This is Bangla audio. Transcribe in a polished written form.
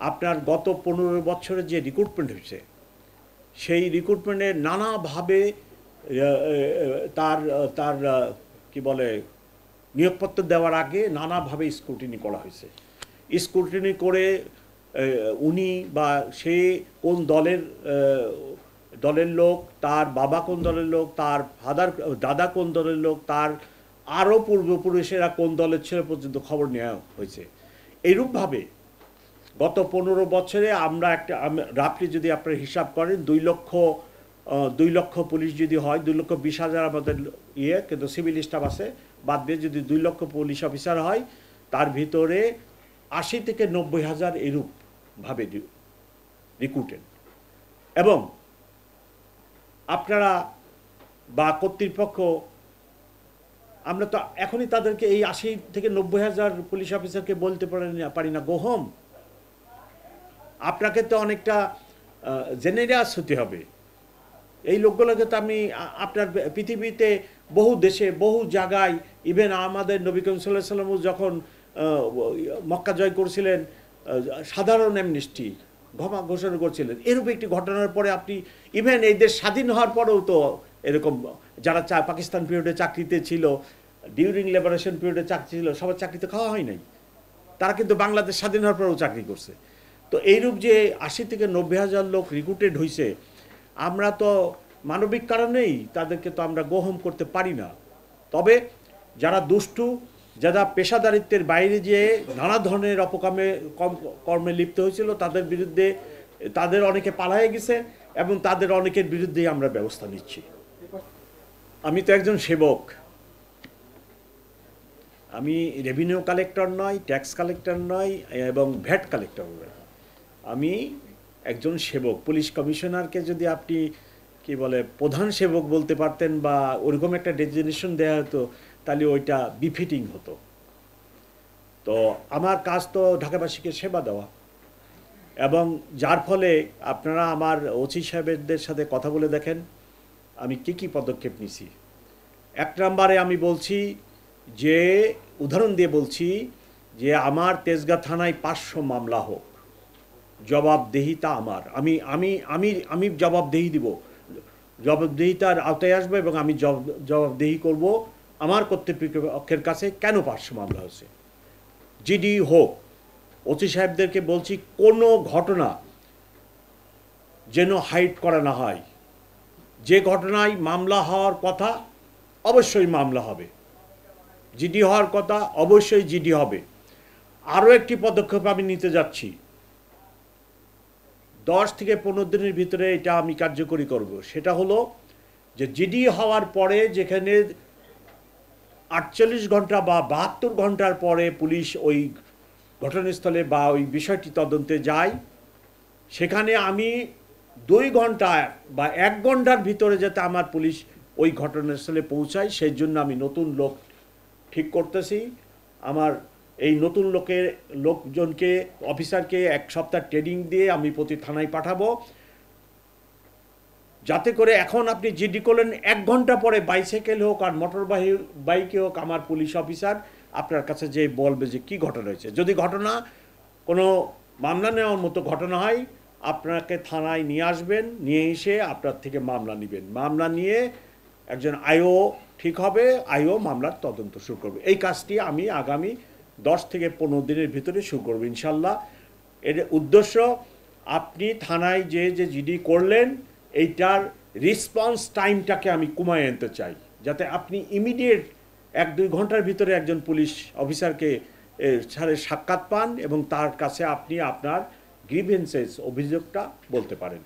আপনার গত 15 বছরে যে রিক্রুটমেন্ট হয়েছে সেই রিক্রুটমেন্টে নানাভাবে তার তার কি বলে নিয়োগপত্র দেওয়ার আগে নানাভাবে স্ক্রুটিনি করা হয়েছে। স্ক্রুটিনি করে উনি বা সে কোন দলের লোক, তার বাবা কোন দলের লোক, তার দাদা কোন দলের লোক, তার আরও পূর্বপুরুষেরা কোন দলের ছিল পর্যন্ত খবর নেওয়া হয়েছে। এইরূপভাবে গত 15 বছরে আমরা রাফলি যদি আপনারা হিসাব করেন 2 লক্ষ পুলিশ যদি হয়, 2,20,000 আমাদের কিন্তু সিভিল স্টাফ আছে বাদ দিয়ে যদি 2 লক্ষ পুলিশ অফিসার হয়, তার ভিতরে 80 থেকে 90,000 এরূপভাবে রিক্রুটেড। এবং আপনারা বা কর্তৃপক্ষ, আমরা তো এখনই তাদেরকে এই 80 থেকে 90,000 পুলিশ অফিসারকে বলতে পারি না গো হোম। আপনাকে তো অনেকটা জেনারেস হতে হবে। এই লোকগুলোকে তো আমি আপনার পৃথিবীতে বহু দেশে বহু জায়গায়, ইভেন আমাদের নবী করিম সাল্লাল্লাহু আলাইহি ওয়াসাল্লাম যখন মক্কা জয় করেছিলেন সাধারণ অ্যামনেস্টি ঘোষণা করছিলেন, এরূপ একটি ঘটনার পরে আপনি ইভেন এই দেশ স্বাধীন হওয়ার পরেও তো এরকম যারা পাকিস্তান পিরিয়ডে চাকরিতে ছিল, ডিউরিং লিবারেশন পিরিয়ডে চাকরি ছিল, সবার চাকরিতে খাওয়া হয় নাই। তারা কিন্তু বাংলাদেশ স্বাধীন হওয়ার পরেও চাকরি করছে। তো এইরূপ যে 80 থেকে 90,000 লোক রিক্রুটেড হয়েছে, আমরা তো মানবিক কারণেই তাদেরকে তো আমরা গোহম করতে পারি না। তবে যারা দুষ্টু, যারা পেশাদারিত্বের বাইরে যেয়ে নানা ধরনের কর্মে লিপ্ত হয়েছিল, তাদের বিরুদ্ধে তাদের অনেকে পালায়ে গেছে এবং তাদের অনেকের বিরুদ্ধেই আমরা ব্যবস্থা নিচ্ছি। আমি তো একজন সেবক, আমি রেভিনিউ কালেক্টর নয়, ট্যাক্স কালেক্টর নয় এবং ভ্যাট কালেক্টর নয়। আমি একজন সেবক। পুলিশ কমিশনারকে যদি আপনি কি বলে প্রধান সেবক বলতে পারতেন বা ওরকম একটা ডেজিগনেশন দেওয়া হতো, তাহলে ওইটা বিফিটিং হতো। তো আমার কাজ তো ঢাকাবাসীকে সেবা দেওয়া, এবং যার ফলে আপনারা আমার ওসি সাহেবদের সাথে কথা বলে দেখেন আমি কি পদক্ষেপ নিছি। 1 নম্বরে আমি বলছি যে, উদাহরণ দিয়ে বলছি যে আমার তেজগাঁ থানায় 500 মামলা হোক, জবাবদেহিতা আমার, আমি জবাবদেহি দিব, জবাবদেহিতার আওতায় আসবে এবং আমি জবাবদেহি করব আমার কর্তৃপক্ষের কাছে কেন 500 মামলা হয়েছে। জিডি হোক, ওসি সাহেবদেরকে বলছি কোনো ঘটনা যেন হাইড করা না হয়। যে ঘটনায় মামলা হওয়ার কথা অবশ্যই মামলা হবে, জিডি হওয়ার কথা অবশ্যই জিডি হবে। আরও একটি পদক্ষেপ আমি নিতে যাচ্ছি, 10 থেকে 15 দিনের ভিতরে এটা আমি কার্যকরী করব। সেটা হলো যে জিডি হওয়ার পরে যেখানে 48 ঘন্টা বা 72 ঘন্টার পরে পুলিশ ওই ঘটনাস্থলে বা ওই বিষয়টি তদন্তে যায়, সেখানে আমি 2 ঘন্টা বা 1 ঘন্টার ভিতরে যাতে আমার পুলিশ ওই ঘটনাস্থলে পৌঁছায়, সেই জন্য আমি নতুন লোক ঠিক করতেছি। আমার এই নতুন লোকজনকে অফিসারকে 1 সপ্তাহ ট্রেনিং দিয়ে আমি প্রতি থানায় পাঠাবো, যাতে করে এখন আপনি জিডি করলেন 1 ঘন্টা পরে বাইসাইকেল হোক আর মোটর বাইকে হোক, আমার পুলিশ অফিসার আপনার কাছে যে বলবে যে কি ঘটনা হয়েছে। যদি ঘটনা কোনো মামলা নেওয়ার মতো ঘটনা হয়, আপনাকে থানায় নিয়ে আসবেন, নিয়ে এসে আপনার থেকে মামলা নেবেন। মামলা নিয়ে একজন আইও ঠিক হবে, আইও মামলার তদন্ত শুরু করবে। এই কাজটি আমি আগামী 10 থেকে 15 দিনের ভিতরে শুরু করব ইনশাল্লাহ। এর উদ্দেশ্য, আপনি থানায় যে জিডি করলেন এইটার রেসপন্স টাইমটাকে আমি কমায় আনতে চাই, যাতে আপনি ইমিডিয়েট 1-2 ঘন্টার ভিতরে একজন পুলিশ অফিসারকে সাক্ষাৎ পান এবং তার কাছে আপনি আপনার গ্রিভেন্সেস অভিযোগটা বলতে পারেন।